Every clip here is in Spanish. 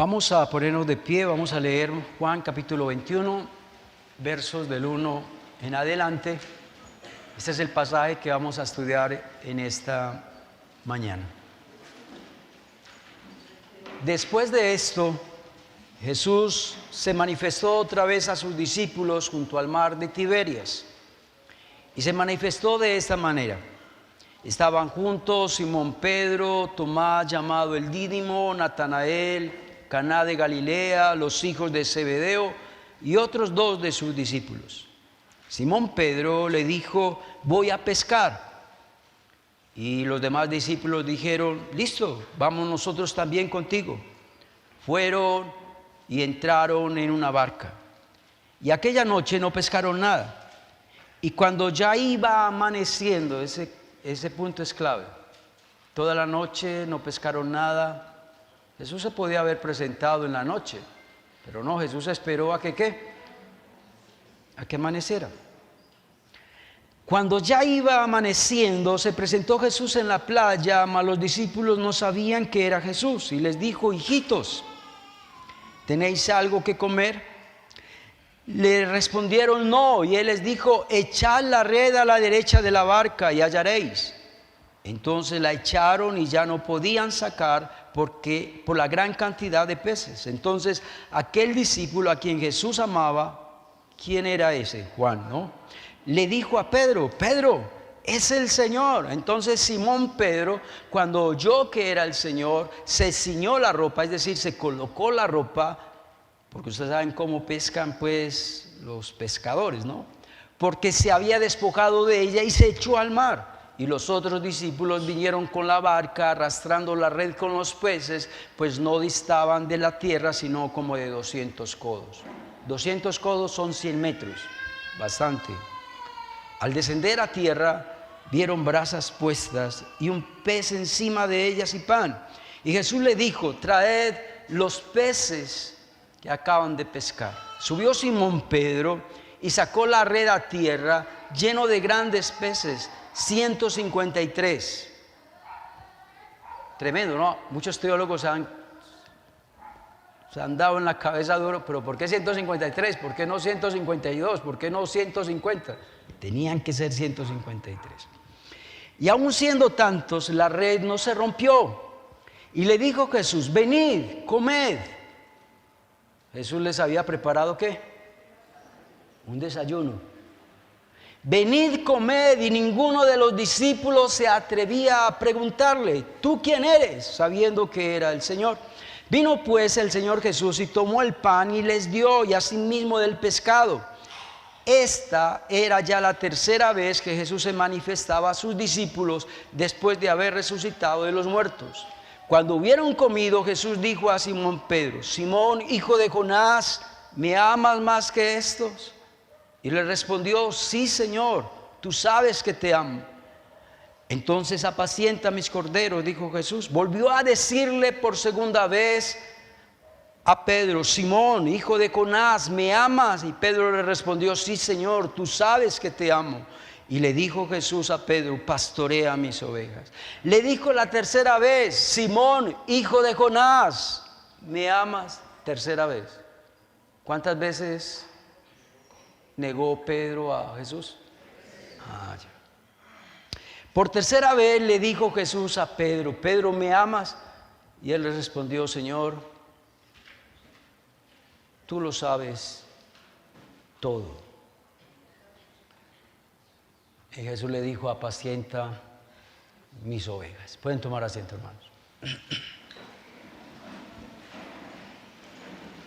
Vamos a ponernos de pie, vamos a leer Juan capítulo 21, versos del 1 en adelante. Este es el pasaje que vamos a estudiar en esta mañana. Después de esto, Jesús se manifestó otra vez a sus discípulos junto al mar de Tiberias. Y se manifestó de esta manera. Estaban juntos Simón Pedro, Tomás llamado el Dídimo, Natanael, Caná de Galilea, los hijos de Zebedeo y otros dos de sus discípulos. Simón Pedro le dijo: voy a pescar. Y los demás discípulos dijeron: listo, vamos nosotros también contigo. Fueron y entraron en una barca. Y aquella noche no pescaron nada. Y cuando ya iba amaneciendo, ese punto es clave. Toda la noche no pescaron nada. Jesús se podía haber presentado en la noche, pero no, Jesús esperó a que ¿qué? A que amaneciera. Cuando ya iba amaneciendo, se presentó Jesús en la playa, mas los discípulos no sabían que era Jesús. Y les dijo: hijitos, ¿tenéis algo que comer? Le respondieron: no. Y él les dijo: echad la red a la derecha de la barca y hallaréis. Entonces la echaron y ya no podían sacar por la gran cantidad de peces. Entonces aquel discípulo a quien Jesús amaba, ¿quién era ese? Juan, ¿no? Le dijo a Pedro: Pedro, es el Señor. Entonces Simón Pedro, cuando oyó que era el Señor, se ciñó la ropa, es decir, se colocó la ropa, porque ustedes saben cómo pescan pues los pescadores, ¿no? Porque se había despojado de ella y se echó al mar. Y los otros discípulos vinieron con la barca arrastrando la red con los peces, pues no distaban de la tierra sino como de 200 codos. 200 codos son 100 metros, bastante. Al descender a tierra vieron brasas puestas y un pez encima de ellas y pan. Y Jesús le dijo: traed los peces que acaban de pescar. Subió Simón Pedro y sacó la red a tierra lleno de grandes peces, 153. Tremendo, ¿no? Muchos teólogos se han dado en la cabeza duro, pero ¿por qué 153? ¿Por qué no 152? ¿Por qué no 150? Tenían que ser 153. Y aun siendo tantos, la red no se rompió. Y le dijo Jesús: venid, comed. Jesús les había preparado ¿qué? Un desayuno. Venid, comed. Y ninguno de los discípulos se atrevía a preguntarle: ¿tú quién eres? Sabiendo que era el Señor. Vino pues el Señor Jesús y tomó el pan y les dio, y asimismo del pescado. Esta era ya la tercera vez que Jesús se manifestaba a sus discípulos después de haber resucitado de los muertos. Cuando hubieron comido, Jesús dijo a Simón Pedro: Simón, hijo de Jonás, ¿me amas más que estos? Y le respondió: sí, Señor, tú sabes que te amo. Entonces apacienta mis corderos, dijo Jesús. Volvió a decirle por segunda vez a Pedro: Simón, hijo de Jonás, ¿me amas? Y Pedro le respondió: sí, Señor, tú sabes que te amo. Y le dijo Jesús a Pedro: pastorea mis ovejas. Le dijo la tercera vez: Simón, hijo de Jonás, ¿me amas? Tercera vez. ¿Cuántas veces negó Pedro a Jesús? Ya. Por tercera vez le dijo Jesús a Pedro: Pedro, ¿me amas? Y él le respondió: Señor, tú lo sabes todo. Y Jesús le dijo: apacienta mis ovejas. Pueden tomar asiento, hermanos.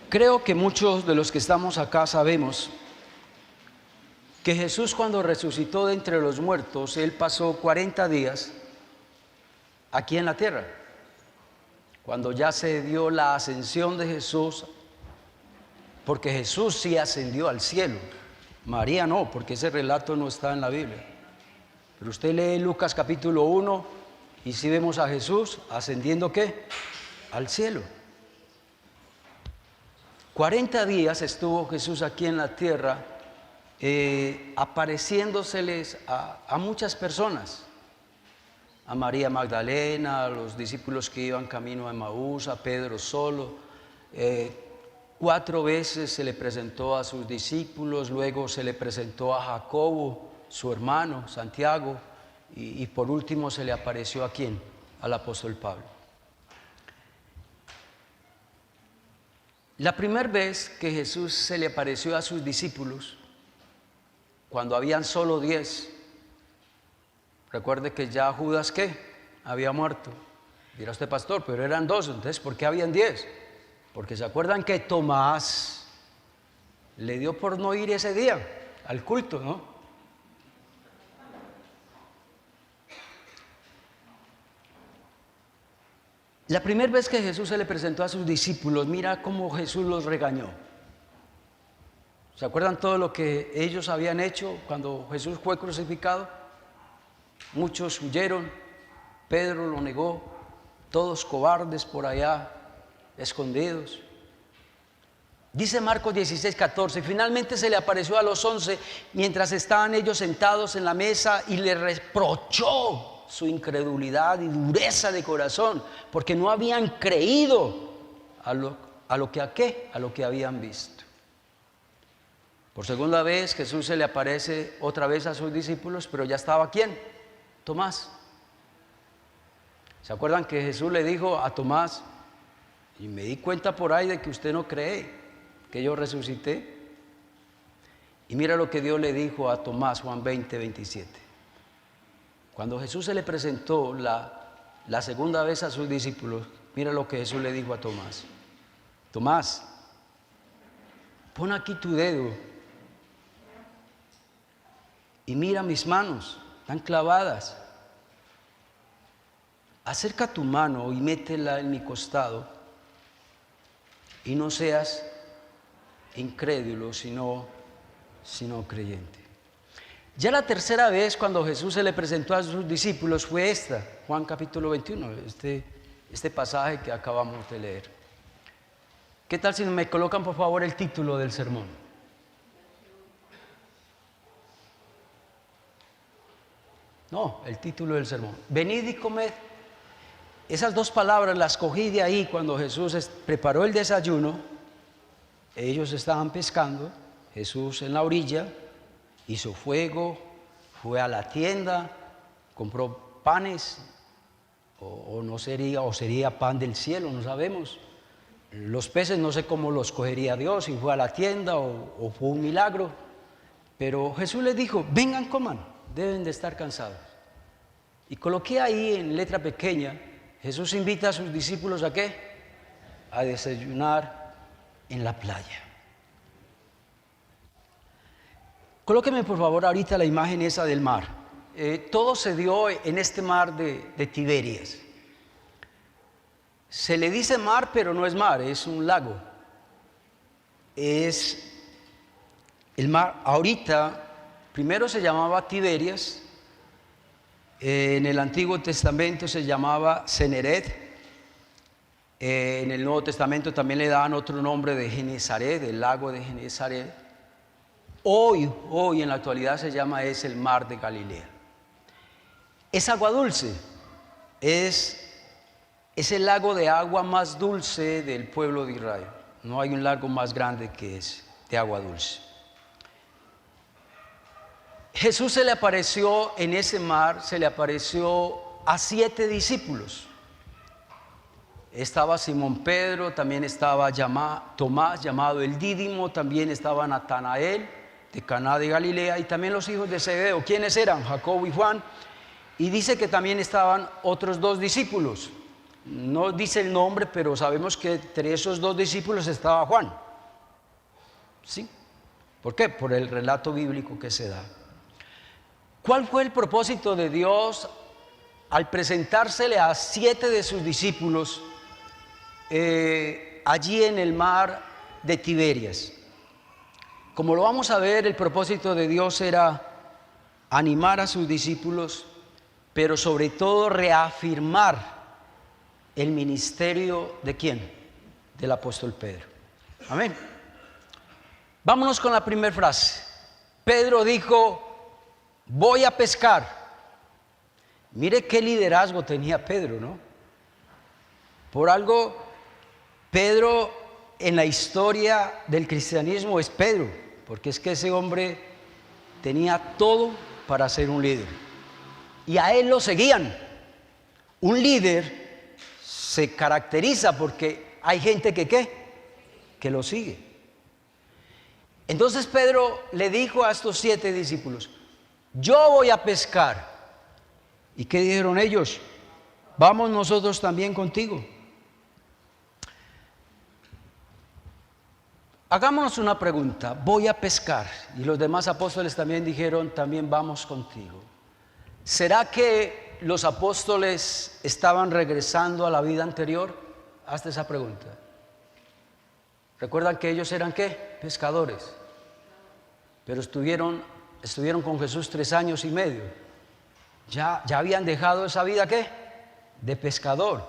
Creo que muchos de los que estamos acá sabemos que Jesús, cuando resucitó de entre los muertos, Él pasó 40 días aquí en la tierra. Cuando ya se dio la ascensión de Jesús, porque Jesús sí ascendió al cielo, María no, porque ese relato no está en la Biblia. Pero usted lee Lucas capítulo 1 y sí vemos a Jesús ascendiendo ¿qué? Al cielo. 40 días estuvo Jesús aquí en la tierra, apareciéndoseles a muchas personas. A María Magdalena, a los discípulos que iban camino a Emaús, a Pedro solo, 4 veces se le presentó a sus discípulos, luego se le presentó a Jacobo, su hermano, Santiago, y por último se le apareció ¿a quién? Al apóstol Pablo. La primera vez que Jesús se le apareció a sus discípulos, cuando habían solo 10, recuerde que ya Judas, ¿qué? Había muerto. Dirá usted, pastor, pero eran 2, entonces ¿por qué habían 10? Porque se acuerdan que Tomás le dio por no ir ese día al culto, ¿no? La primera vez que Jesús se le presentó a sus discípulos, mira cómo Jesús los regañó. ¿Se acuerdan todo lo que ellos habían hecho cuando Jesús fue crucificado? Muchos huyeron, Pedro lo negó, todos cobardes por allá, escondidos. Dice Marcos 16:14, finalmente se le apareció a los 11 mientras estaban ellos sentados en la mesa y le reprochó su incredulidad y dureza de corazón, porque no habían creído a lo que habían visto. Por segunda vez Jesús se le aparece otra vez a sus discípulos, pero ya estaba ¿quién? Tomás. ¿Se acuerdan que Jesús le dijo a Tomás, y me di cuenta por ahí de que usted no cree que yo resucité? Y mira lo que Dios le dijo a Tomás, Juan 20:27. Cuando Jesús se le presentó la segunda vez a sus discípulos, mira lo que Jesús le dijo a Tomás. Tomás, pon aquí tu dedo y mira mis manos, están clavadas. Acerca tu mano y métela en mi costado y no seas incrédulo, sino creyente. Ya la tercera vez cuando Jesús se le presentó a sus discípulos fue esta, Juan capítulo 21, este pasaje que acabamos de leer. ¿Qué tal si me colocan por favor el título del sermón? No, el título del sermón. Venid y comed. Esas 2 palabras las cogí de ahí cuando Jesús preparó el desayuno. Ellos estaban pescando, Jesús en la orilla, hizo fuego, fue a la tienda, compró panes, o sería pan del cielo, no sabemos. Los peces no sé cómo los cogería Dios, si fue a la tienda o fue un milagro. Pero Jesús les dijo, vengan, coman, deben de estar cansados. Y coloqué ahí en letra pequeña, Jesús invita a sus discípulos ¿a qué? A desayunar en la playa. Colóqueme por favor ahorita la imagen esa del mar. Todo se dio en este mar de Tiberias. Se le dice mar, pero no es mar, es un lago. Es el mar, ahorita, primero se llamaba Tiberias, en el Antiguo Testamento se llamaba Ceneret, en el Nuevo Testamento también le daban otro nombre de Genesaret, el lago de Genesaret. Hoy en la actualidad se llama el mar de Galilea. Es agua dulce, es el lago de agua más dulce del pueblo de Israel. No hay un lago más grande que ese, de agua dulce. Jesús se le apareció en ese mar, se le apareció a 7 discípulos. Estaba Simón Pedro, también estaba Tomás, llamado el Dídimo, también estaba Natanael, de Caná de Galilea, y también los hijos de Zebedeo. ¿Quiénes eran? Jacobo y Juan. Y dice que también estaban otros 2 discípulos. No dice el nombre, pero sabemos que entre esos 2 discípulos estaba Juan. ¿Sí? ¿Por qué? Por el relato bíblico que se da. ¿Cuál fue el propósito de Dios al presentársele a 7 de sus discípulos allí en el mar de Tiberias? Como lo vamos a ver, el propósito de Dios era animar a sus discípulos, pero sobre todo reafirmar el ministerio ¿de quién? Del apóstol Pedro. Amén. Vámonos con la primera frase. Pedro dijo, voy a pescar. Mire qué liderazgo tenía Pedro, ¿no? Por algo, Pedro en la historia del cristianismo es Pedro, porque es que ese hombre tenía todo para ser un líder. Y a él lo seguían. Un líder se caracteriza porque hay gente que ¿qué? Que lo sigue. Entonces Pedro le dijo a estos 7 discípulos: yo voy a pescar. ¿Y qué dijeron ellos? Vamos nosotros también contigo. Hagámonos una pregunta. Voy a pescar. Y los demás apóstoles también dijeron: también vamos contigo. ¿Será que los apóstoles estaban regresando a la vida anterior? Hazte esa pregunta. ¿Recuerdan que ellos eran qué? Pescadores. Pero estuvieron con Jesús 3 años y medio. Ya habían dejado esa vida ¿qué? De pescador.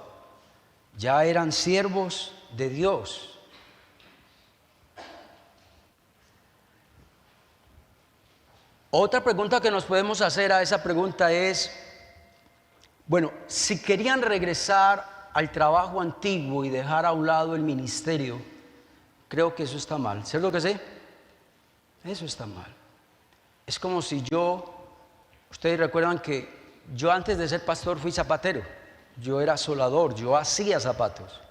Ya eran siervos de Dios. Otra pregunta que nos podemos hacer a esa pregunta es, bueno, si querían regresar al trabajo antiguo y dejar a un lado el ministerio, creo que eso está mal. ¿Cierto que sí? Eso está mal. Es como si ustedes recuerdan que yo antes de ser pastor fui zapatero. Yo era soldador, yo hacía zapatos.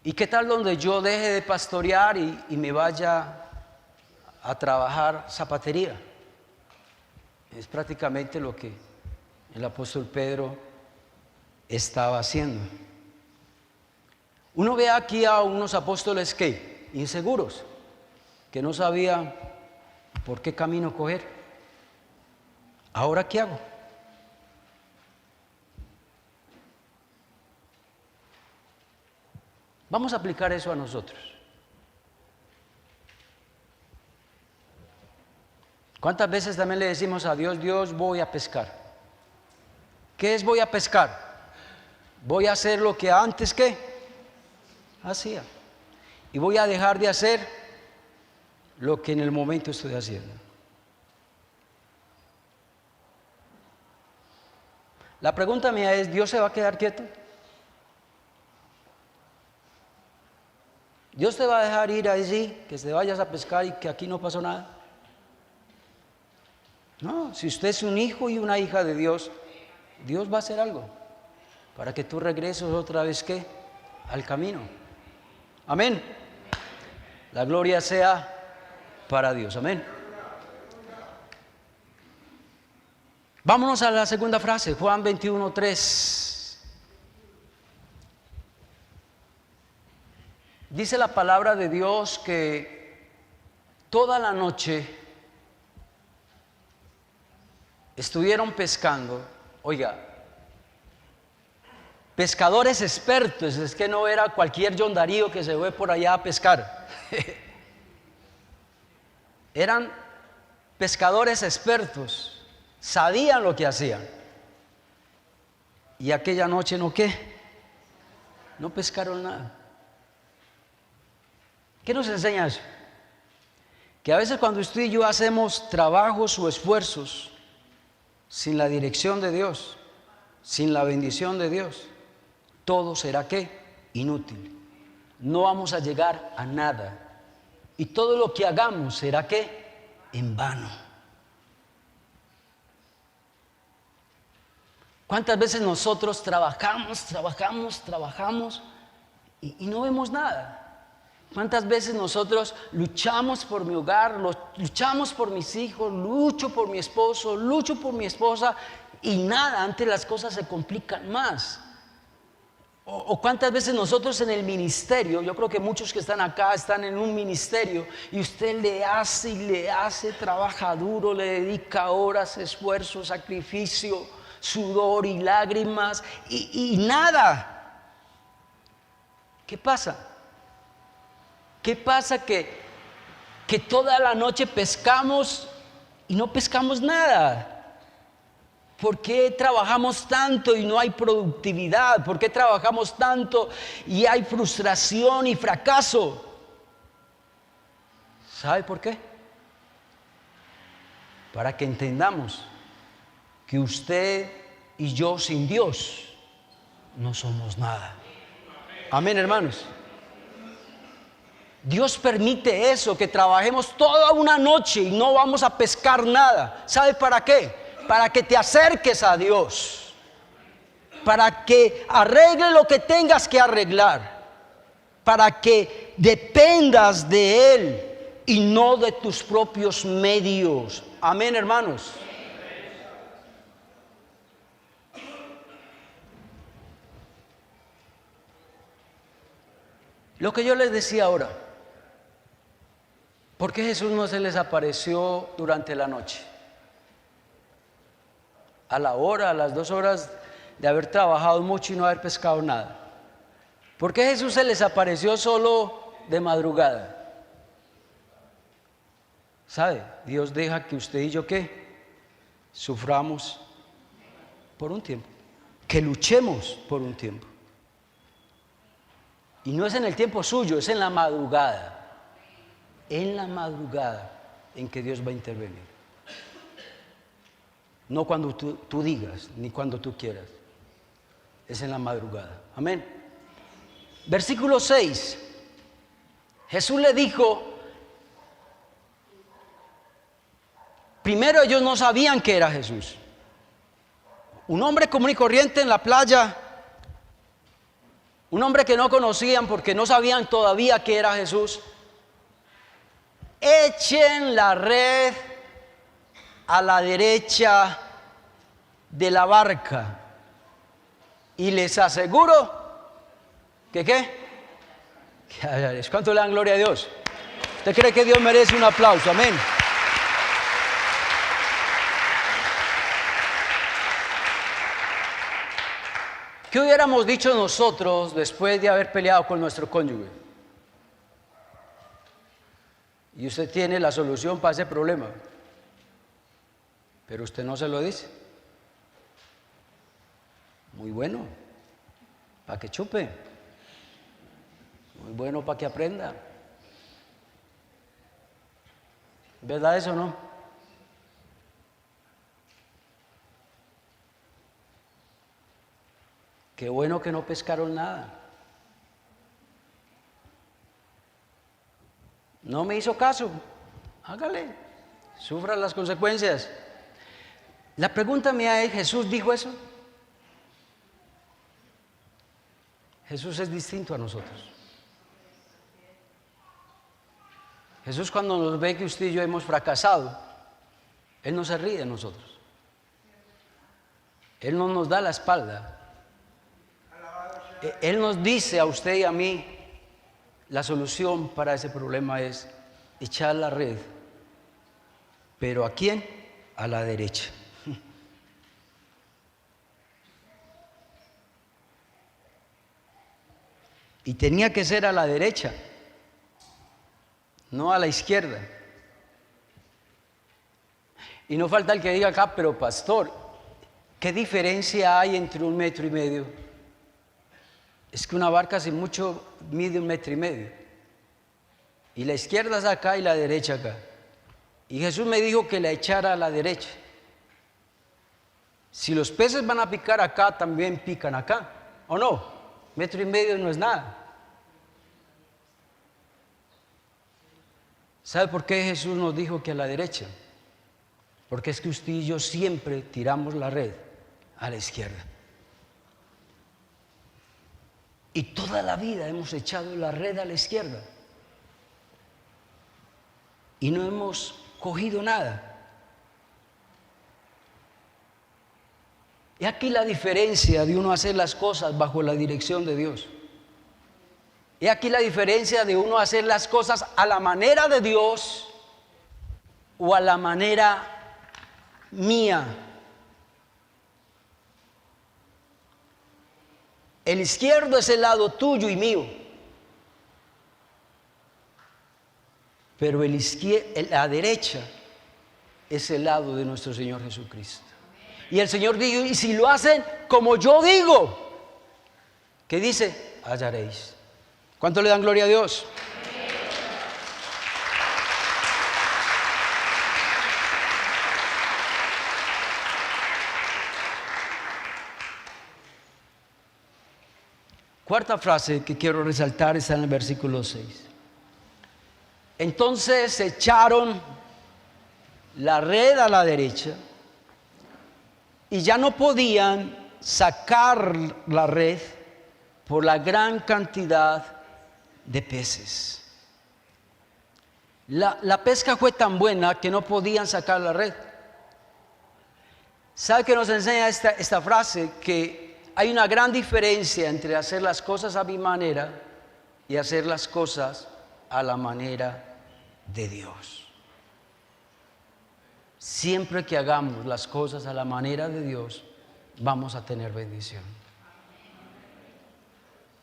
¿Y qué tal donde yo deje de pastorear y me vaya a trabajar zapatería? Es prácticamente lo que el apóstol Pedro estaba haciendo. Uno ve aquí a unos apóstoles que inseguros, que no sabían por qué camino coger. ¿Ahora qué hago? Vamos a aplicar eso a nosotros. ¿Cuántas veces también le decimos a Dios: Dios, voy a pescar? ¿Qué es voy a pescar? Voy a hacer lo que antes ¿qué? Hacía. Y voy a dejar de hacer lo que en el momento estoy haciendo. La pregunta mía es: ¿Dios se va a quedar quieto? ¿Dios te va a dejar ir allí, que te vayas a pescar y que aquí no pasó nada? No, si usted es un hijo y una hija de Dios, Dios va a hacer algo para que tú regreses otra vez ¿qué? Al camino. Amén. La gloria sea para Dios. Amén. Vámonos a la segunda frase, Juan 21:3. Dice la palabra de Dios que toda la noche estuvieron pescando. Oiga, pescadores expertos, es que no era cualquier John Darío que se fue por allá a pescar. Eran pescadores expertos, sabían lo que hacían. Y aquella noche no pescaron nada. ¿Qué nos enseña eso? Que a veces cuando usted y yo hacemos trabajos o esfuerzos sin la dirección de Dios, sin la bendición de Dios, todo será ¿qué? Inútil. No vamos a llegar a nada. Y todo lo que hagamos será ¿qué? En vano. ¿Cuántas veces nosotros trabajamos y no vemos nada? ¿Cuántas veces nosotros luchamos por mi hogar, luchamos por mis hijos, lucho por mi esposo, lucho por mi esposa y nada, antes las cosas se complican más? O cuántas veces nosotros en el ministerio, yo creo que muchos que están acá están en un ministerio y usted le hace, trabaja duro, le dedica horas, esfuerzo, sacrificio, sudor y lágrimas y nada. ¿Qué pasa? ¿Qué pasa que toda la noche pescamos y no pescamos nada? ¿Por qué trabajamos tanto y no hay productividad? ¿Por qué trabajamos tanto y hay frustración y fracaso? ¿Sabe por qué? Para que entendamos que usted y yo sin Dios no somos nada. Amén, hermanos. Dios permite eso, que trabajemos toda una noche y no vamos a pescar nada. ¿Sabe para qué? Para que te acerques a Dios, para que arregle lo que tengas que arreglar, para que dependas de Él y no de tus propios medios. Amén, hermanos. Lo que yo les decía ahora, ¿por qué Jesús no se les apareció durante la noche? A la hora, a las 2 horas de haber trabajado mucho y no haber pescado nada. ¿Por qué Jesús se les apareció solo de madrugada? ¿Sabe? Dios deja que usted y yo, ¿qué? Suframos por un tiempo, que luchemos por un tiempo. Y no es en el tiempo suyo, es en la madrugada. En la madrugada en que Dios va a intervenir. No cuando tú digas, ni cuando tú quieras. Es en la madrugada. Amén. Versículo 6. Jesús le dijo, primero ellos no sabían que era Jesús. Un hombre común y corriente en la playa, un hombre que no conocían porque no sabían todavía que era Jesús. Echen la red a la derecha de la barca y les aseguro que ¿qué? ¿Cuánto le dan gloria a Dios? ¿Usted cree que Dios merece un aplauso? Amén. ¿Qué hubiéramos dicho nosotros después de haber peleado con nuestro cónyuge? Y usted tiene la solución para ese problema, pero usted no se lo dice. Muy bueno, para que chupe. Muy bueno para que aprenda. ¿Verdad eso o no? Qué bueno que no pescaron nada. No me hizo caso. Hágale, sufra las consecuencias. La pregunta mía es, ¿Jesús dijo eso? Jesús es distinto a nosotros. Jesús, cuando nos ve que usted y yo hemos fracasado, Él no se ríe de nosotros. Él no nos da la espalda. Él nos dice a usted y a mí, la solución para ese problema es echar la red. ¿Pero a quién? A la derecha. Y tenía que ser a la derecha, no a la izquierda. Y no falta el que diga acá, pero pastor, ¿qué diferencia hay entre 1,5 metros? Es que una barca sin mucho mide 1,5 metros. Y la izquierda es acá y la derecha acá. Y Jesús me dijo que la echara a la derecha. Si los peces van a picar acá, también pican acá, ¿o no? 1,5 metros no es nada. ¿Sabe por qué Jesús nos dijo que a la derecha? Porque es que usted y yo siempre tiramos la red a la izquierda. Y toda la vida hemos echado la red a la izquierda. Y no hemos cogido nada. Y aquí la diferencia de uno hacer las cosas bajo la dirección de Dios. Y aquí la diferencia de uno hacer las cosas a la manera de Dios o a la manera mía. El izquierdo es el lado tuyo y mío. Pero la derecha es el lado de nuestro Señor Jesucristo. Y el Señor dijo, y si lo hacen como yo digo, ¿qué dice? Hallaréis. ¿Cuánto le dan gloria a Dios? Cuarta frase que quiero resaltar está en el versículo 6. Entonces echaron la red a la derecha y ya no podían sacar la red por la gran cantidad de peces. La pesca fue tan buena que no podían sacar la red. ¿Sabe qué nos enseña esta frase? Que hay una gran diferencia entre hacer las cosas a mi manera y hacer las cosas a la manera de Dios. Siempre que hagamos las cosas a la manera de Dios, vamos a tener bendición.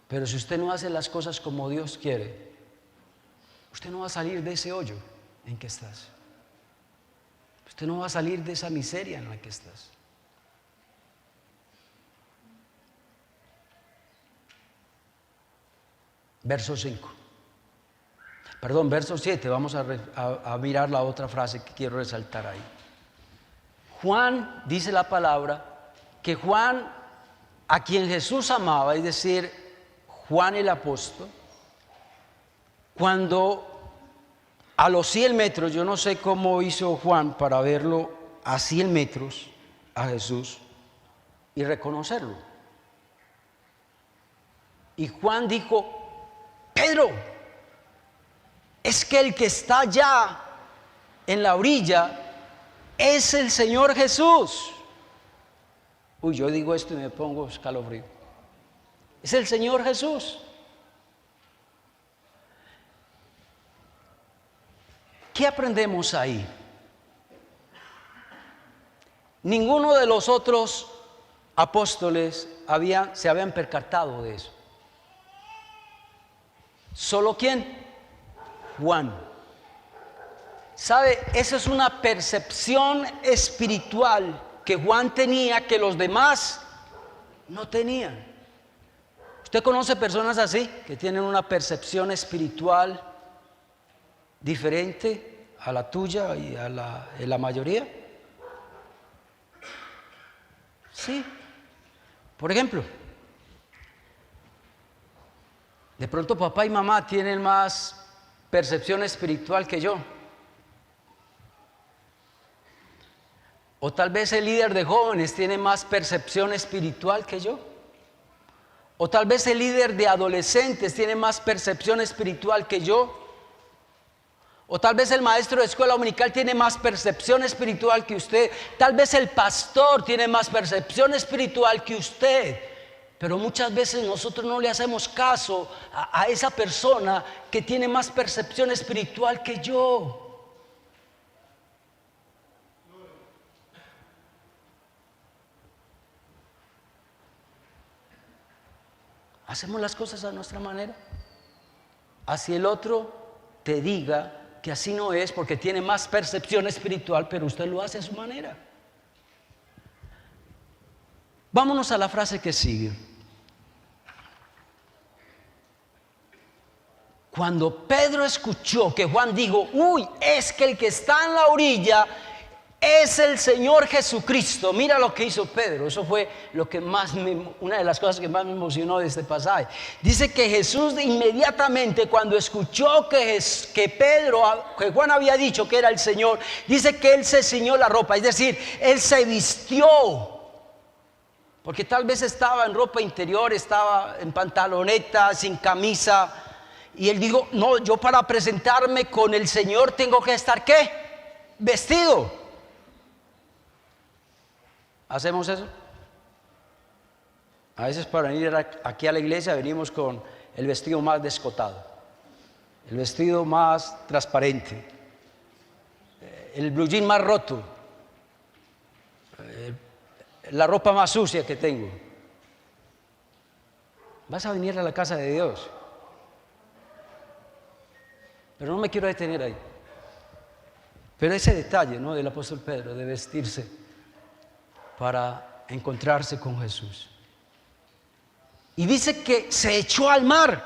Pero si usted no hace las cosas como Dios quiere, usted no va a salir de ese hoyo en que estás. Usted no va a salir de esa miseria en la que estás. Verso 5. Perdón, verso 7. Vamos a mirar la otra frase que quiero resaltar ahí. Juan, dice la palabra, que Juan, a quien Jesús amaba, es decir, Juan el apóstol, cuando a los 100 metros, yo no sé cómo hizo Juan para verlo a 100 metros a Jesús y reconocerlo. Y Juan dijo: Pedro, es que el que está allá en la orilla es el Señor Jesús. Uy, yo digo esto y me pongo escalofrío. Es el Señor Jesús. ¿Qué aprendemos ahí? Ninguno de los otros apóstoles se habían percatado de eso. ¿Solo quién? Juan. ¿Sabe? Esa es una percepción espiritual que Juan tenía que los demás no tenían. ¿Usted conoce personas así que tienen una percepción espiritual diferente a la tuya y a la mayoría? Sí. Por ejemplo, de pronto papá y mamá tienen más percepción espiritual que yo. O tal vez el líder de jóvenes tiene más percepción espiritual que yo. O tal vez el líder de adolescentes tiene más percepción espiritual que yo. O tal vez el maestro de escuela dominical tiene más percepción espiritual que usted. Tal vez el pastor tiene más percepción espiritual que usted. Pero muchas veces nosotros no le hacemos caso a esa persona que tiene más percepción espiritual que yo. Hacemos las cosas a nuestra manera. Así el otro te diga que así no es porque tiene más percepción espiritual, pero usted lo hace a su manera. Vámonos a la frase que sigue. Cuando Pedro escuchó que Juan dijo: uy, es que el que está en la orilla es el Señor Jesucristo. Mira lo que hizo Pedro. Eso fue una de las cosas que más me emocionó de este pasaje. Dice que Jesús inmediatamente, cuando escuchó que Juan había dicho que era el Señor, dice que él se ciñó la ropa, es decir, él se vistió. Porque tal vez estaba en ropa interior, estaba en pantaloneta, sin camisa. Y él dijo: no, yo para presentarme con el Señor tengo que estar ¿qué? Vestido. ¿Hacemos eso? A veces para venir aquí a la iglesia venimos con el vestido más descotado, el vestido más transparente, el blue jean más roto, la ropa más sucia que tengo. Vas a venir a la casa de Dios. Pero no me quiero detener ahí. Pero ese detalle, ¿no?, del apóstol Pedro de vestirse para encontrarse con Jesús. Y dice que se echó al mar.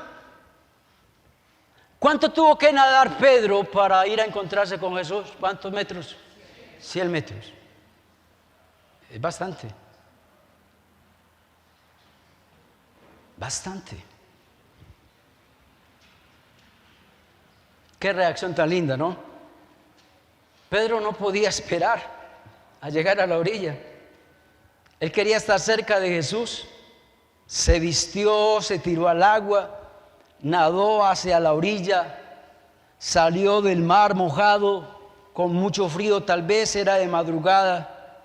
¿Cuánto tuvo que nadar Pedro para ir a encontrarse con Jesús? ¿Cuántos metros? 100 metros. Es bastante. Bastante. Qué reacción tan linda, ¿no? Pedro no podía esperar a llegar a la orilla. Él quería estar cerca de Jesús. Se vistió, se tiró al agua, nadó hacia la orilla, salió del mar mojado, con mucho frío, tal vez era de madrugada.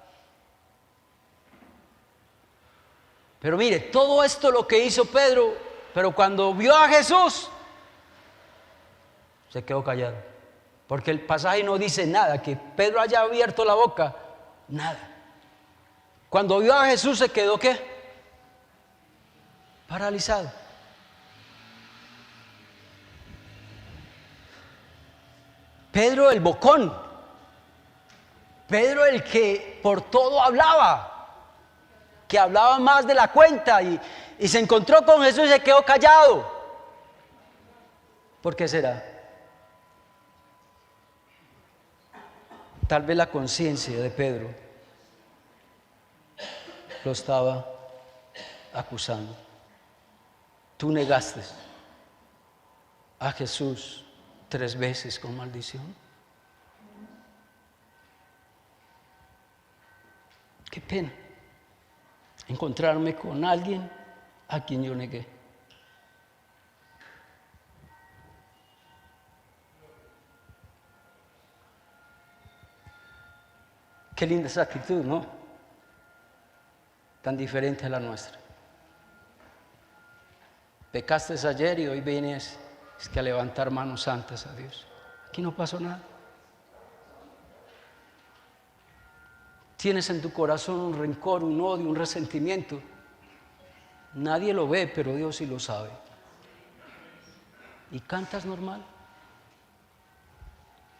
Pero mire, todo esto lo que hizo Pedro, pero cuando vio a Jesús, se quedó callado. Porque el pasaje no dice nada, que Pedro haya abierto la boca, nada. Cuando vio a Jesús se quedó, ¿qué? Paralizado. Pedro el bocón, Pedro el que por todo hablaba, que hablaba más de la cuenta y se encontró con Jesús y se quedó callado. ¿Por qué será? Tal vez la conciencia de Pedro lo estaba acusando. Tú negaste a Jesús 3 veces con maldición. Qué pena encontrarme con alguien a quien yo negué. Qué linda esa actitud, ¿no? Tan diferente a la nuestra. Pecaste ayer y hoy vienes a levantar manos santas a Dios. Aquí no pasó nada. Tienes en tu corazón un rencor, un odio, un resentimiento. Nadie lo ve, pero Dios sí lo sabe. Y cantas normal.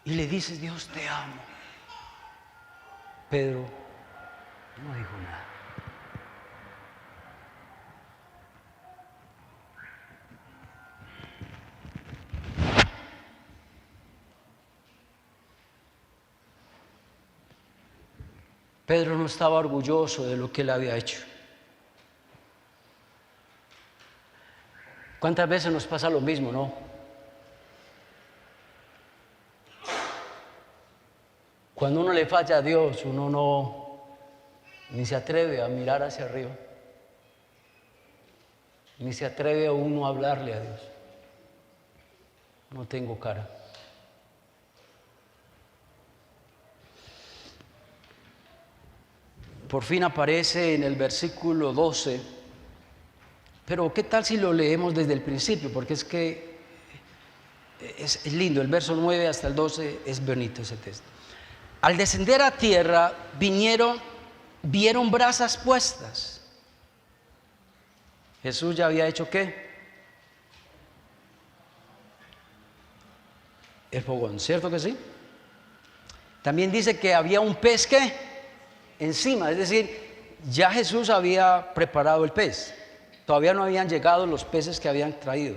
Y le dices, Dios te amo. Pedro no dijo nada. Pedro no estaba orgulloso de lo que él había hecho. ¿Cuántas veces nos pasa lo mismo, no? Cuando uno le falla a Dios, uno no ni se atreve a mirar hacia arriba, ni se atreve a uno a hablarle a Dios. No tengo cara. Por fin aparece en el versículo 12, pero ¿qué tal si lo leemos desde el principio? Porque es que es lindo, el verso 9 hasta el 12 es bonito ese texto. Al descender a tierra vieron brasas puestas. Jesús ya había hecho ¿qué? El fogón, ¿cierto que sí? También dice que había un pez ¿qué? Encima, es decir, ya Jesús había preparado el pez. Todavía no habían llegado los peces que habían traído.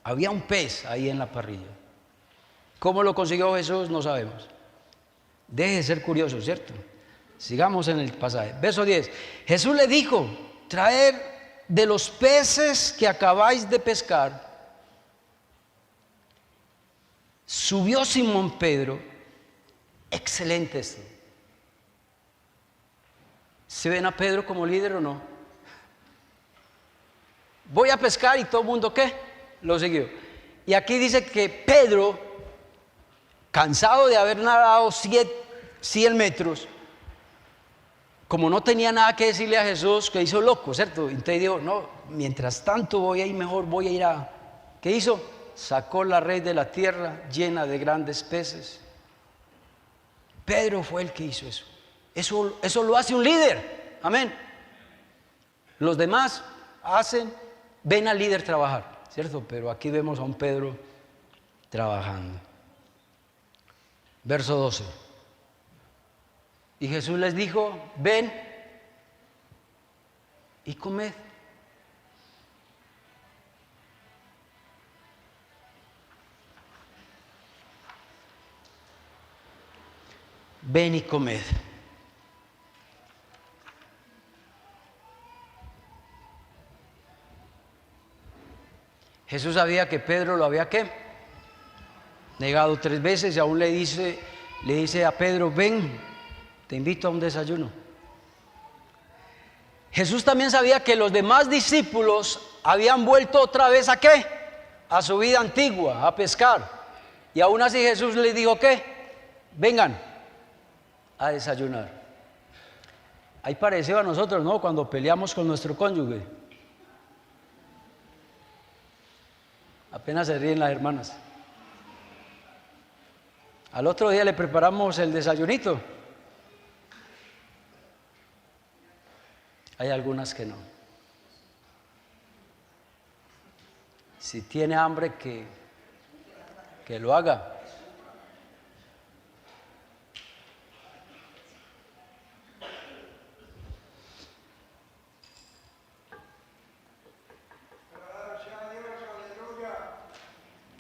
Había un pez ahí en la parrilla. ¿Cómo lo consiguió Jesús? No sabemos. Deje de ser curioso, ¿cierto? Sigamos en el pasaje. Verso 10. Jesús le dijo, traer de los peces que acabáis de pescar. Subió Simón Pedro. Excelente esto. ¿Se ven a Pedro como líder o no? Voy a pescar y todo el mundo ¿qué? Lo siguió. Y aquí dice que Pedro, cansado de haber nadado 100 metros, como no tenía nada que decirle a Jesús, que hizo loco, ¿cierto? Entonces dijo, no, mientras tanto voy a ir mejor, voy a ir a... ¿Qué hizo? Sacó la red de la tierra llena de grandes peces. Pedro fue el que hizo eso. Eso lo hace un líder, amén. Los demás ven al líder trabajar, ¿cierto? Pero aquí vemos a un Pedro trabajando. Verso 12. Y Jesús les dijo, ven y comed. Ven y comed. Jesús sabía que Pedro lo había ¿qué? negado 3 veces y aún le dice a Pedro, ven, te invito a un desayuno. Jesús también sabía que los demás discípulos habían vuelto otra vez ¿a qué? A su vida antigua, a pescar. Y aún así Jesús les dijo ¿qué? Vengan a desayunar. Hay parecido a nosotros, ¿no? Cuando peleamos con nuestro cónyuge. Apenas se ríen las hermanas. Al otro día le preparamos el desayunito. Hay algunas que no. Si tiene hambre, que lo haga.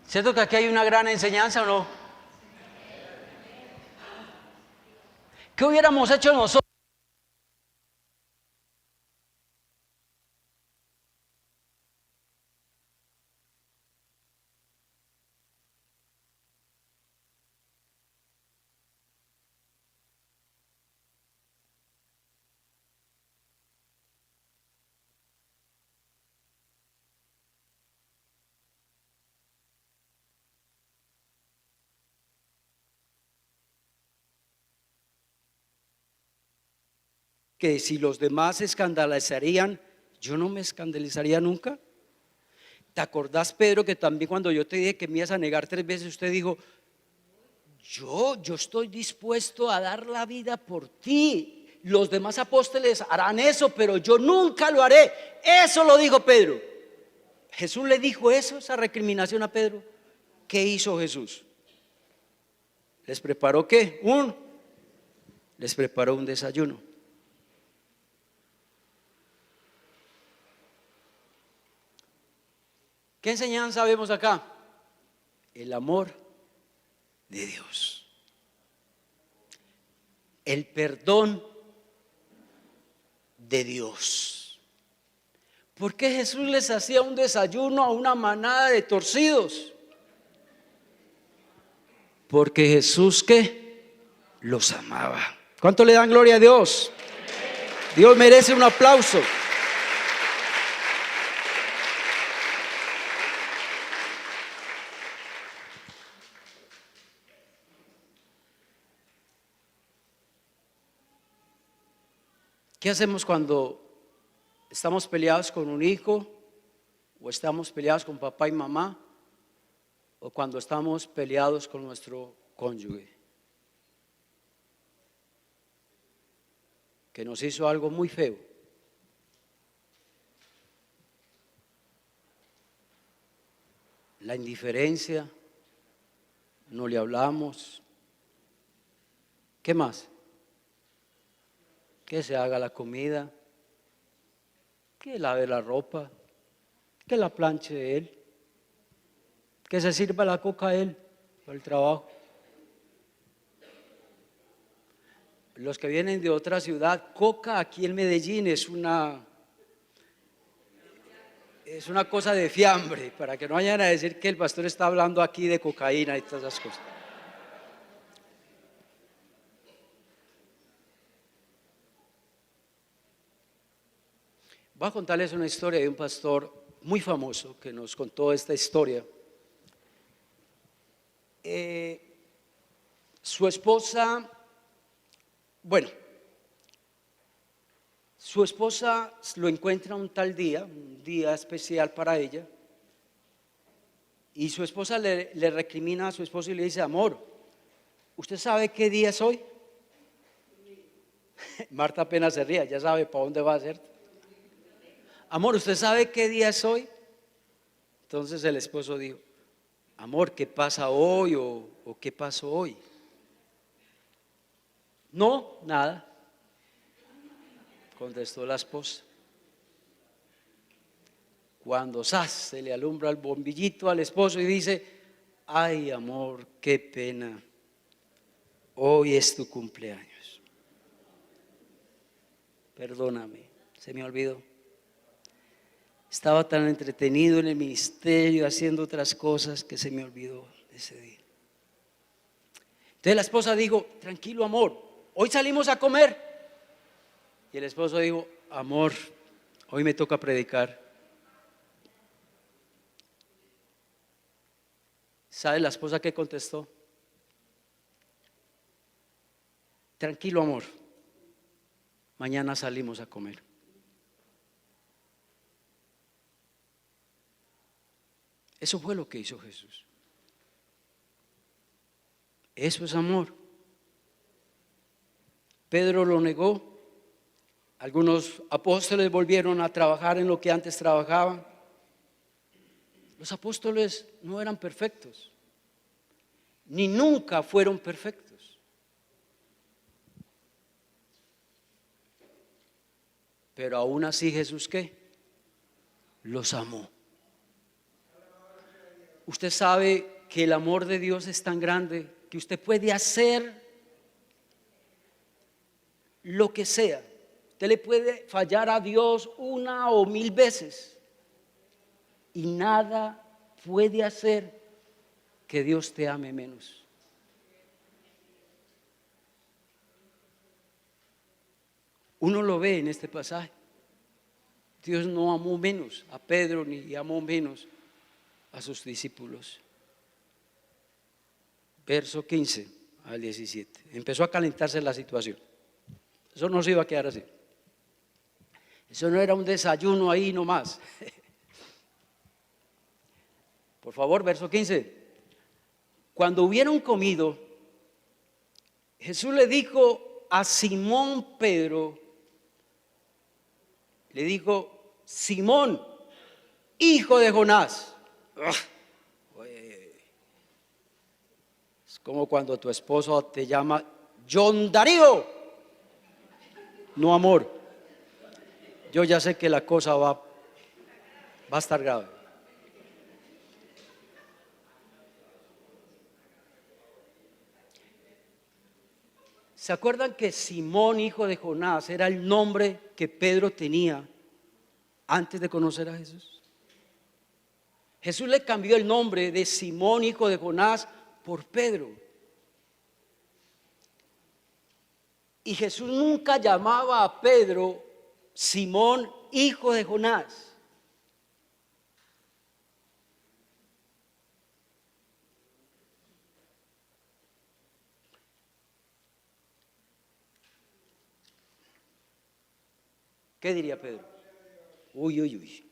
¿Cierto que aquí hay una gran enseñanza o no? ¿Qué hubiéramos hecho nosotros? Que si los demás se escandalizarían, yo no me escandalizaría nunca. ¿Te acordás, Pedro, que también cuando yo te dije que me ibas a negar 3 veces, usted dijo, yo estoy dispuesto a dar la vida por ti? Los demás apóstoles harán eso, pero yo nunca lo haré. Eso lo dijo Pedro. Jesús le dijo eso, esa recriminación a Pedro. ¿Qué hizo Jesús? ¿Les preparó qué? Les preparó un desayuno. ¿Qué enseñanza vemos acá? El amor de Dios, el perdón de Dios. ¿Por qué Jesús les hacía un desayuno a una manada de torcidos? Porque Jesús ¿qué? Los amaba. ¿Cuánto le dan gloria a Dios? Dios merece un aplauso. ¿Qué hacemos cuando estamos peleados con un hijo o estamos peleados con papá y mamá o cuando estamos peleados con nuestro cónyuge que nos hizo algo muy feo? La indiferencia, no le hablamos. ¿Qué más? Que se haga la comida, que lave la ropa, que la planche él, que se sirva la coca a él para el trabajo. Los que vienen de otra ciudad, coca aquí en Medellín es una cosa de fiambre, para que no vayan a decir que el pastor está hablando aquí de cocaína y todas esas cosas. Voy a contarles una historia de un pastor muy famoso que nos contó esta historia. Su esposa lo encuentra un tal día, un día especial para ella, y su esposa le recrimina a su esposo y le dice, amor, ¿usted sabe qué día es hoy? Marta apenas se ría, ya sabe para dónde va a ser. Amor, ¿usted sabe qué día es hoy? Entonces el esposo dijo, amor, ¿qué pasa hoy o qué pasó hoy? No, nada, contestó la esposa. Cuando se le alumbra el bombillito al esposo y dice, ay amor, qué pena, hoy es tu cumpleaños. Perdóname, se me olvidó. Estaba tan entretenido en el ministerio haciendo otras cosas que se me olvidó ese día. Entonces la esposa dijo, tranquilo amor, hoy salimos a comer. Y el esposo dijo, amor, hoy me toca predicar. ¿Sabe la esposa qué contestó? Tranquilo amor, mañana salimos a comer. Eso fue lo que hizo Jesús. Eso es amor. Pedro lo negó. Algunos apóstoles volvieron a trabajar en lo que antes trabajaban. Los apóstoles no eran perfectos, ni nunca fueron perfectos. Pero aún así Jesús, ¿qué? Los amó. Usted sabe que el amor de Dios es tan grande que usted puede hacer lo que sea. Usted le puede fallar a Dios 1 o 1000 veces y nada puede hacer que Dios te ame menos. Uno lo ve en este pasaje. Dios no amó menos a Pedro ni amó menos a sus discípulos. Verso 15 al 17. Empezó a calentarse la situación. Eso no se iba a quedar así. Eso no era un desayuno ahí nomás. Por favor, verso 15. Cuando hubieron comido, Jesús le dijo a Simón Pedro, le dijo, Simón, hijo de Jonás. Es como cuando tu esposo te llama John Darío. No, amor. Yo ya sé que la cosa va a estar grave. ¿Se acuerdan que Simón, hijo de Jonás, era el nombre que Pedro tenía antes de conocer a Jesús? Jesús le cambió el nombre de Simón, hijo de Jonás, por Pedro. Y Jesús nunca llamaba a Pedro Simón, hijo de Jonás. ¿Qué diría Pedro? Uy, uy, uy.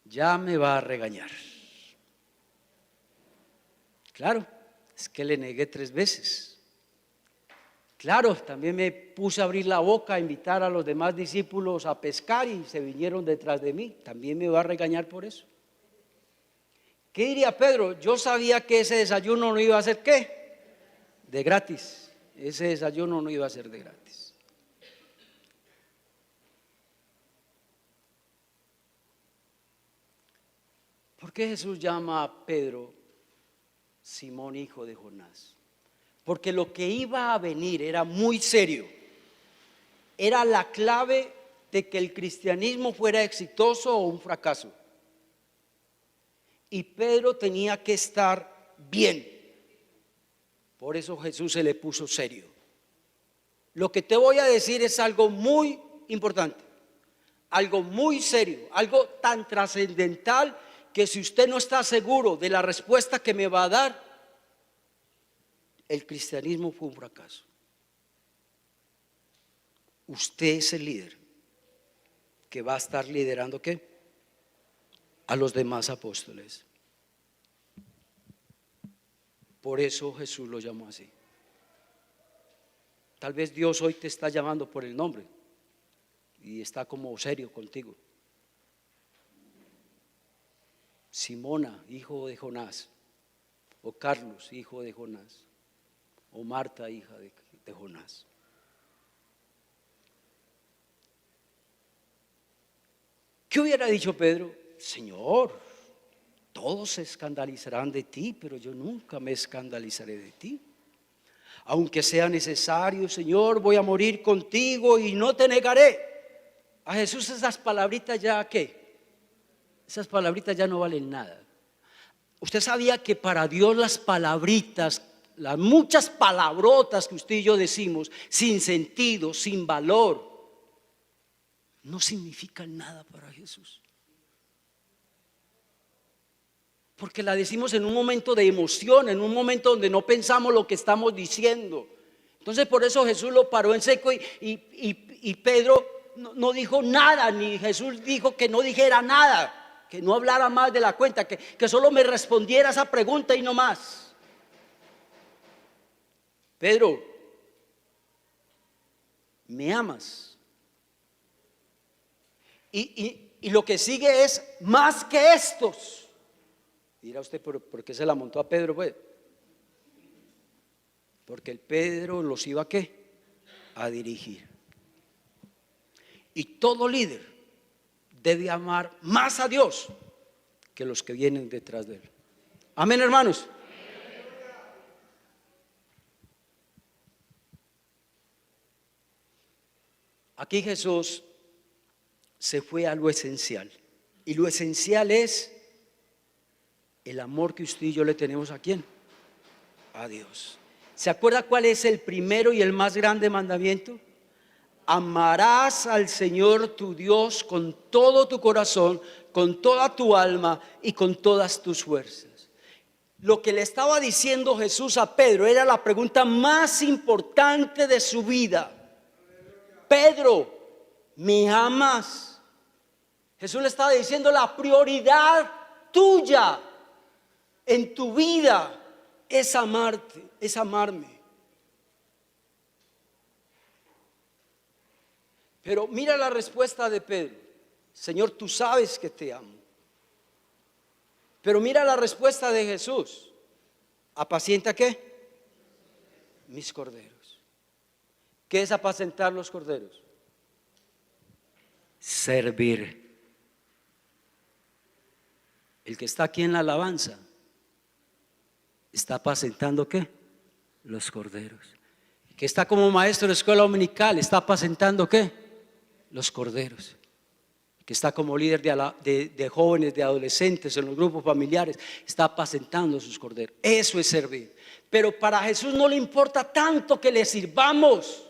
Ya me va a regañar. Claro, es que le negué 3 veces. Claro, también me puse a abrir la boca, a invitar a los demás discípulos a pescar y se vinieron detrás de mí. También me va a regañar por eso. ¿Qué diría Pedro? Yo sabía que ese desayuno no iba a ser ¿qué? De gratis. Ese desayuno no iba a ser de gratis. ¿Por qué Jesús llama a Pedro Simón, hijo de Jonás? Porque lo que iba a venir era muy serio. Era la clave de que el cristianismo fuera exitoso o un fracaso. Y Pedro tenía que estar bien. Por eso Jesús se le puso serio. Lo que te voy a decir es algo muy importante, algo muy serio, algo tan trascendental que si usted no está seguro de la respuesta que me va a dar, el cristianismo fue un fracaso. Usted es el líder que va a estar liderando ¿qué? A los demás apóstoles. Por eso Jesús lo llamó así. Tal vez Dios hoy te está llamando por el nombre y está como serio contigo. Simona, hijo de Jonás, o Carlos, hijo de Jonás, o Marta, hija de Jonás. ¿Qué hubiera dicho Pedro? Señor, todos se escandalizarán de ti, pero yo nunca me escandalizaré de ti. Aunque sea necesario, Señor, voy a morir contigo y no te negaré. A Jesús esas palabritas ya ¿qué? Esas palabritas ya no valen nada. Usted sabía que para Dios las palabritas, las muchas palabrotas que usted y yo decimos, sin sentido, sin valor, no significan nada para Jesús. Porque la decimos en un momento de emoción, en un momento donde no pensamos lo que estamos diciendo. Entonces por eso Jesús lo paró en seco y Pedro no dijo nada, ni Jesús dijo que no dijera nada, que no hablara más de la cuenta, que solo me respondiera esa pregunta y no más. Pedro, ¿me amas? Y lo que sigue es más que estos. Dirá usted, ¿por qué se la montó a Pedro? Pues porque el Pedro los iba ¿a qué? A dirigir. Y todo líder debe amar más a Dios que los que vienen detrás de él. Amén, hermanos. Aquí Jesús se fue a lo esencial. Y lo esencial es el amor que usted y yo le tenemos ¿a quién? A Dios. ¿Se acuerda cuál es el primero y el más grande mandamiento? Amarás al Señor tu Dios con todo tu corazón, con toda tu alma y con todas tus fuerzas. Lo que le estaba diciendo Jesús a Pedro era la pregunta más importante de su vida. Pedro, ¿me amas? Jesús le estaba diciendo la prioridad tuya en tu vida es amarte, es amarme. Pero mira la respuesta de Pedro: Señor, tú sabes que te amo. Pero mira la respuesta de Jesús: ¿apacienta qué? Mis corderos. ¿Qué es apacentar los corderos? Servir. El que está aquí en la alabanza está apacentando ¿qué? Los corderos. El que está como maestro de escuela dominical está apacentando ¿qué? Los corderos. El que está como líder de jóvenes, de adolescentes en los grupos familiares, está apacentando sus corderos. Eso es servir. Pero para Jesús no le importa tanto que le sirvamos.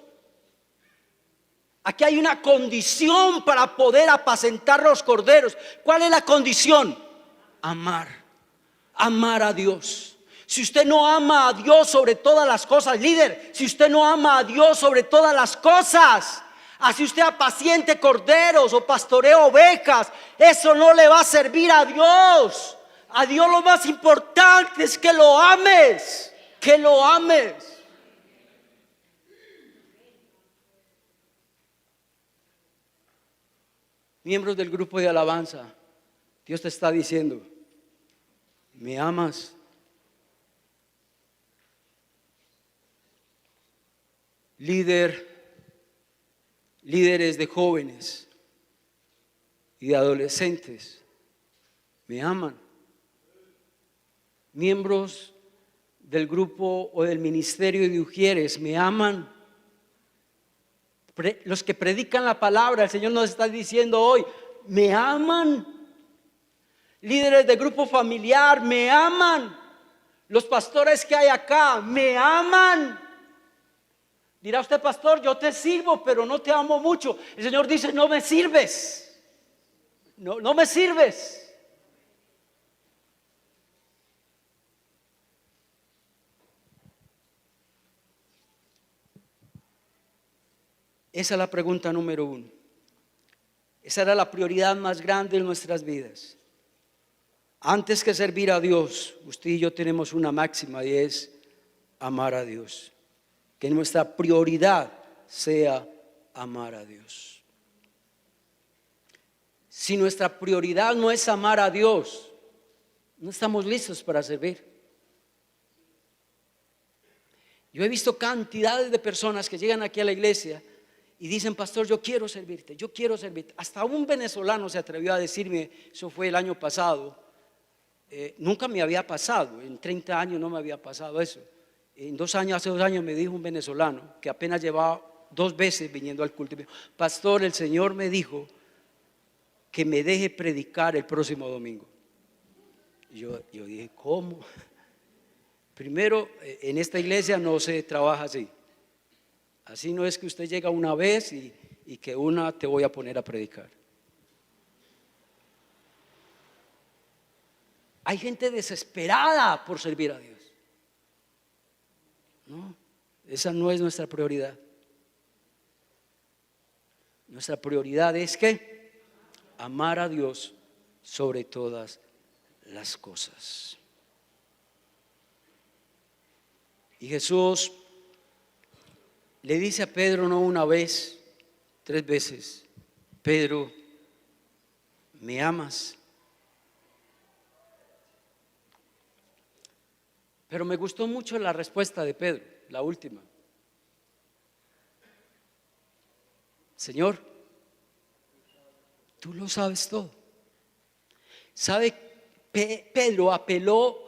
Aquí hay una condición para poder apacentar los corderos. ¿Cuál es la condición? Amar a Dios. Si usted no ama a Dios sobre todas las cosas, líder, si usted no ama a Dios sobre todas las cosas, así usted apaciente corderos o pastoree ovejas, eso no le va a servir a Dios. A Dios lo más importante es que lo ames, que lo ames. Miembros del grupo de alabanza, Dios te está diciendo: ¿me amas? Líderes de jóvenes y de adolescentes, ¿me aman? Miembros del grupo o del ministerio de Ujieres, ¿me aman? Los que predican la palabra, el Señor nos está diciendo hoy: ¿me aman? Líderes de grupo familiar, ¿me aman? Los pastores que hay acá, ¿me aman? Dirá usted: pastor, yo te sirvo, pero no te amo mucho. El Señor dice: no me sirves. No me sirves. Esa es la pregunta número 1. Esa era la prioridad más grande en nuestras vidas. Antes que servir a Dios, usted y yo tenemos una máxima, y es amar a Dios. Que nuestra prioridad sea amar a Dios. Si nuestra prioridad no es amar a Dios, no estamos listos para servir. Yo he visto cantidades de personas que llegan aquí a la iglesia y dicen: pastor, yo quiero servirte, yo quiero servirte. Hasta un venezolano se atrevió a decirme, eso fue el año pasado, nunca me había pasado, en 30 años no me había pasado eso. Hace 2 años me dijo un venezolano que apenas llevaba 2 veces viniendo al culto: pastor, el Señor me dijo que me deje predicar el próximo domingo. Yo dije, ¿cómo? Primero, en esta iglesia no se trabaja así. Así no es que usted llega una vez y que una te voy a poner a predicar. Hay gente desesperada por servir a Dios. No, esa no es nuestra prioridad. Nuestra prioridad es que amar a Dios sobre todas las cosas. Y Jesús le dice a Pedro no una vez, 3 veces: Pedro, ¿me amas? Pero me gustó mucho la respuesta de Pedro, la última. Señor, tú lo sabes todo. ¿Sabe? Pedro apeló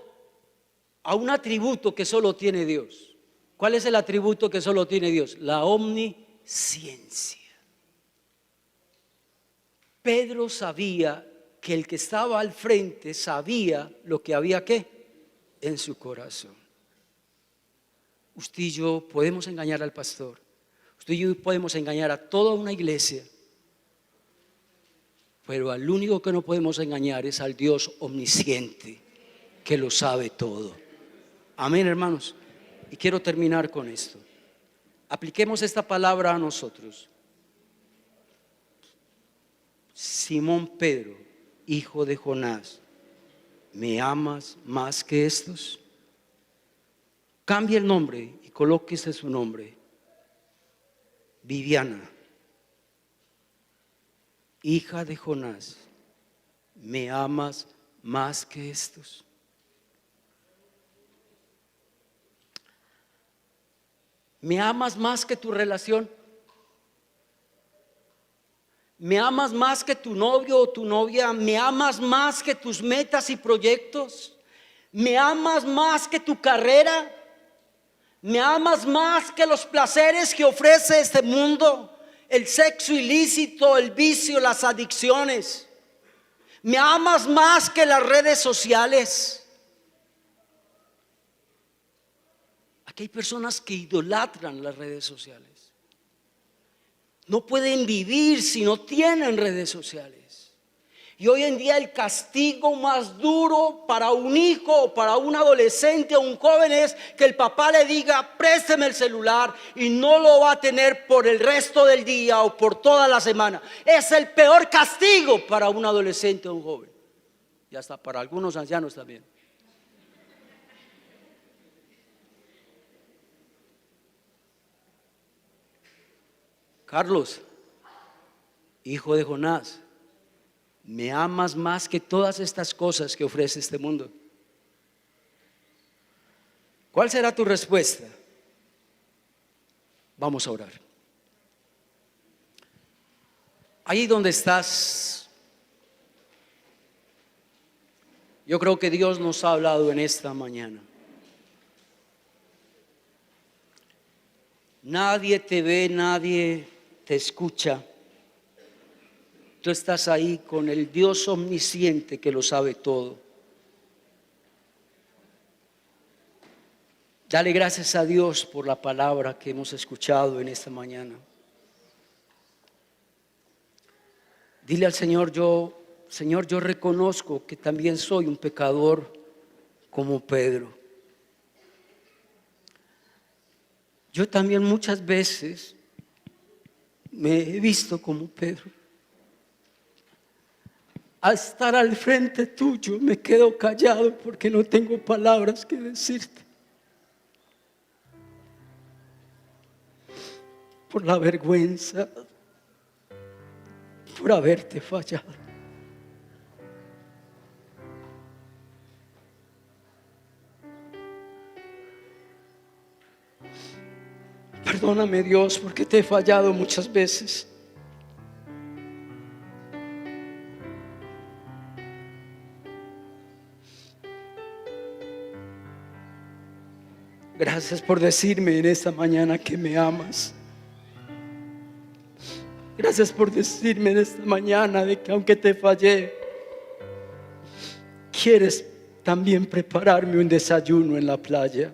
a un atributo que solo tiene Dios. ¿Cuál es el atributo que solo tiene Dios? La omnisciencia. Pedro sabía que el que estaba al frente sabía lo que había en su corazón. Usted y yo podemos engañar al pastor. Usted y yo podemos engañar a toda una iglesia. Pero al único que no podemos engañar es al Dios omnisciente, que lo sabe todo. Amén, hermanos. Y quiero terminar con esto. Apliquemos esta palabra a nosotros. Simón Pedro, hijo de Jonás, ¿me amas más que estos? Cambie el nombre y colóquese su nombre. Viviana, hija de Jonás, ¿me amas más que estos? ¿Me amas más que tu relación? ¿Me amas más que tu novio o tu novia? ¿Me amas más que tus metas y proyectos? ¿Me amas más que tu carrera? ¿Me amas más que los placeres que ofrece este mundo? El sexo ilícito, el vicio, las adicciones. ¿Me amas más que las redes sociales? Aquí hay personas que idolatran las redes sociales. No pueden vivir si no tienen redes sociales. Y hoy en día el castigo más duro para un hijo o para un adolescente o un joven es que el papá le diga: présteme el celular, y no lo va a tener por el resto del día o por toda la semana. Es el peor castigo para un adolescente o un joven, y hasta para algunos ancianos también. Carlos, hijo de Jonás, ¿me amas más que todas estas cosas que ofrece este mundo? ¿Cuál será tu respuesta? Vamos a orar. Ahí donde estás, yo creo que Dios nos ha hablado en esta mañana. Nadie te ve, nadie te escucha. Tú estás ahí con el Dios omnisciente que lo sabe todo. Dale gracias a Dios por la palabra que hemos escuchado en esta mañana. Dile al Señor: Señor, yo reconozco que también soy un pecador como Pedro. Yo también muchas veces me he visto como Pedro. Al estar al frente tuyo me quedo callado porque no tengo palabras que decirte. Por la vergüenza, por haberte fallado. Perdóname, Dios, porque te he fallado muchas veces. Gracias por decirme en esta mañana que me amas. Gracias por decirme en esta mañana de que aunque te fallé, quieres también prepararme un desayuno en la playa.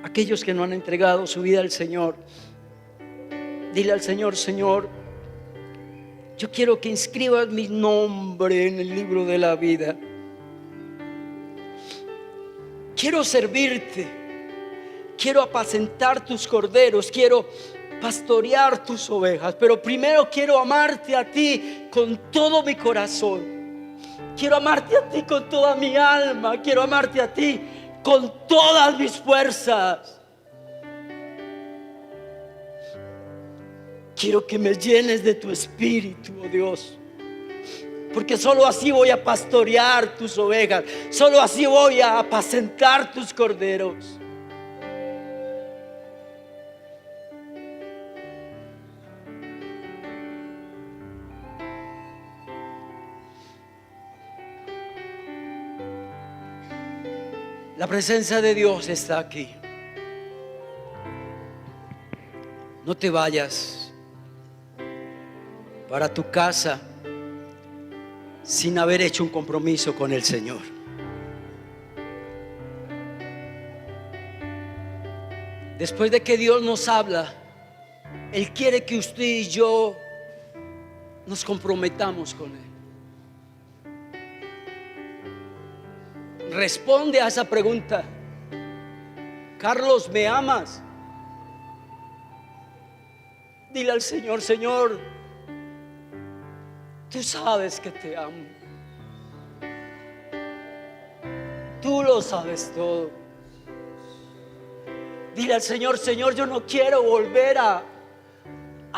Aquellos que no han entregado su vida al Señor, dile al Señor: Señor, yo quiero que inscribas mi nombre en el libro de la vida. Quiero servirte, quiero apacentar tus corderos, quiero pastorear tus ovejas, pero primero quiero amarte a ti con todo mi corazón. Quiero amarte a ti con toda mi alma, quiero amarte a ti con todas mis fuerzas. Quiero que me llenes de tu espíritu, oh Dios, porque solo así voy a pastorear tus ovejas, solo así voy a apacentar tus corderos. La presencia de Dios está aquí. No te vayas para tu casa sin haber hecho un compromiso con el Señor. Después de que Dios nos habla, Él quiere que usted y yo nos comprometamos con Él. Responde a esa pregunta: Carlos, ¿me amas? Dile al Señor: Señor, tú sabes que te amo. Tú lo sabes todo. Dile al Señor: Señor, yo no quiero volver a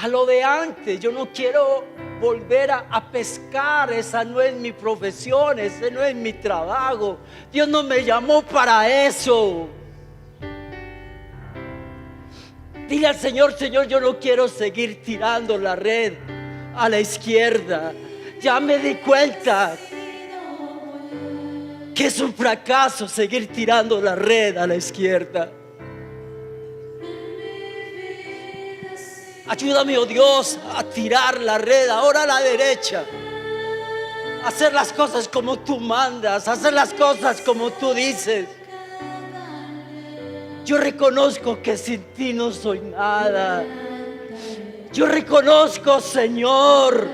lo de antes. Yo no quiero volver a pescar. Esa no es mi profesión, ese no es mi trabajo. Dios no me llamó para eso. Dile al Señor: Señor, yo no quiero seguir tirando la red a la izquierda. Ya me di cuenta que es un fracaso seguir tirando la red a la izquierda. Ayúdame, oh Dios, a tirar la red ahora a la derecha. Hacer las cosas como tú mandas, hacer las cosas como tú dices. Yo reconozco que sin ti no soy nada. Yo reconozco, Señor,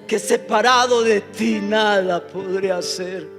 que separado de ti nada podré hacer.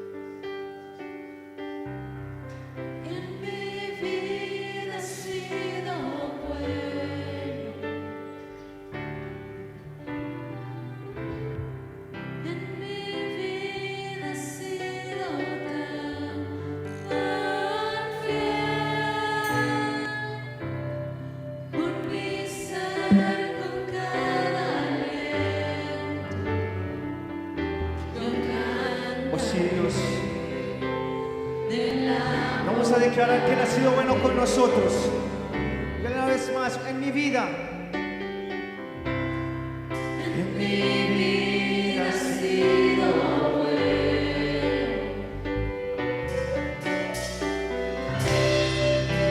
Vamos a declarar que Él ha sido bueno con nosotros. Y una vez más, en mi vida. En mi vida ha sido bueno.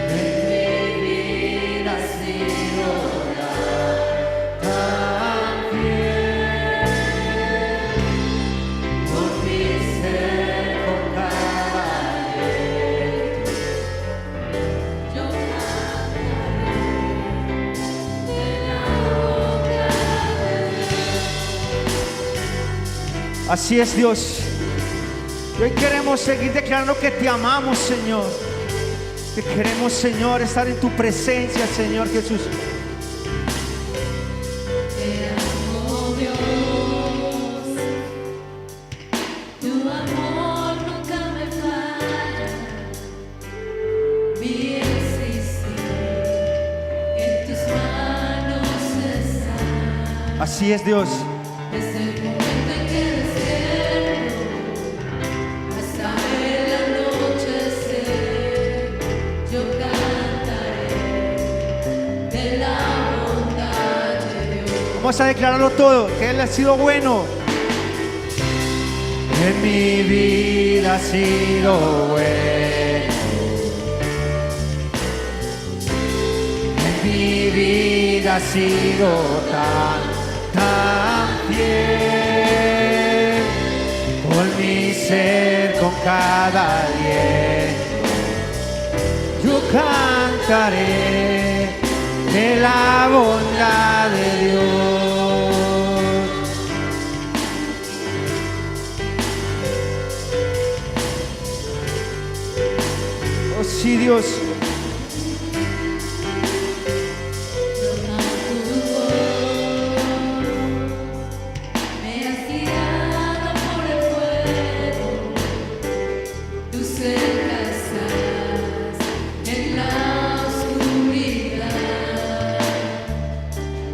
En mi vida ha sido tan fiel. Por mi ser con cada día. Yo así es, Dios. Y hoy queremos seguir declarando que te amamos, Señor. Que queremos, Señor, estar en tu presencia, Señor Jesús. Te amo, Dios. Tu amor nunca me falla. Mi existir en tus manos está. Así es, Dios. Desde el momento en que despierto hasta el anochecer, yo cantaré de la bondad de Dios. Vamos a declararlo todo, que Él ha sido bueno. En mi vida ha sido bueno. En mi vida vida has sido tan fiel. Por mi ser con cada aliento, yo cantaré de la bondad de Dios. Oh sí, Dios. Me has guiado por el fuego, tú cercas en la oscuridad.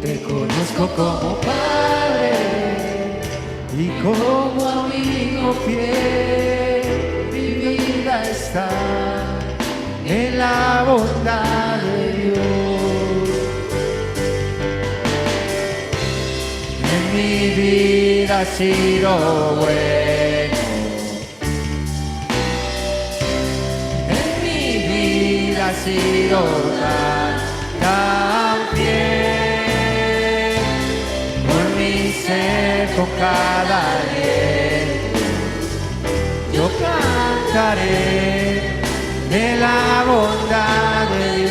Te conozco como Padre y como amigo fiel. Mi vida está en la bondad de Dios. En mi vida ha sido bueno. En mi vida ha sido tan fiel. Por mi ser con cada aliento, yo cantaré de la bondad de Dios.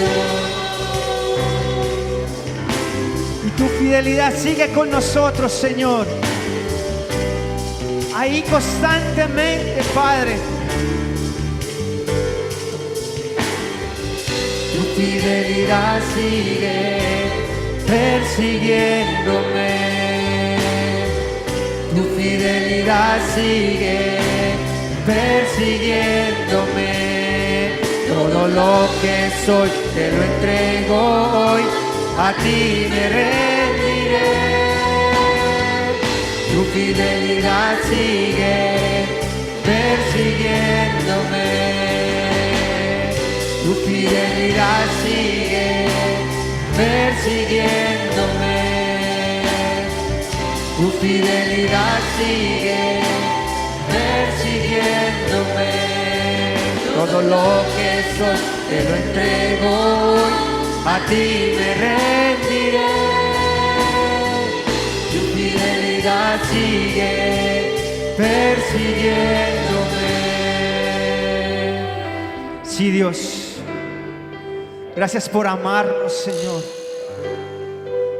Y tu fidelidad sigue con nosotros, Señor. Ahí constantemente, Padre. Tu fidelidad sigue persiguiéndome. Tu fidelidad sigue persiguiéndome. Todo lo que soy te lo entrego hoy, a ti me rendiré. Tu fidelidad sigue persiguiéndome. Tu fidelidad sigue persiguiéndome. Tu fidelidad sigue persiguiéndome. Todo lo que soy te lo entrego hoy, a ti me rendiré. Tu fidelidad sigue persiguiéndome. Sí, Dios, gracias por amarnos, Señor.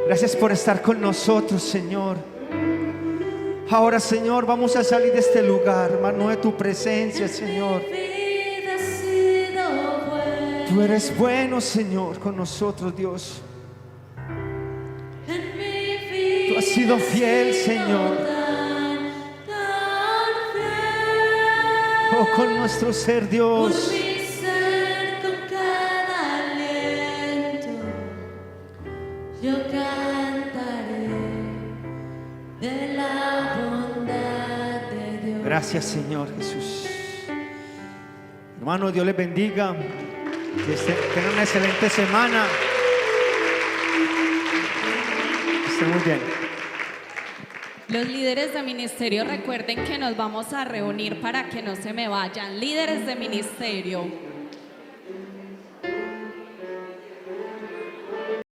Gracias por estar con nosotros, Señor. Ahora, Señor, vamos a salir de este lugar, hermano, de tu presencia, Señor. Tú eres bueno, Señor, con nosotros, Dios. Tú has sido fiel, Señor. Oh, con nuestro ser, Dios. Por mi ser con cada aliento, yo cantaré de la bondad de Dios. Gracias, Señor Jesús. Hermano, Dios les bendiga. Que tengan una excelente semana. Estén muy bien. Los líderes de ministerio, recuerden que nos vamos a reunir para que no se me vayan. Líderes de ministerio.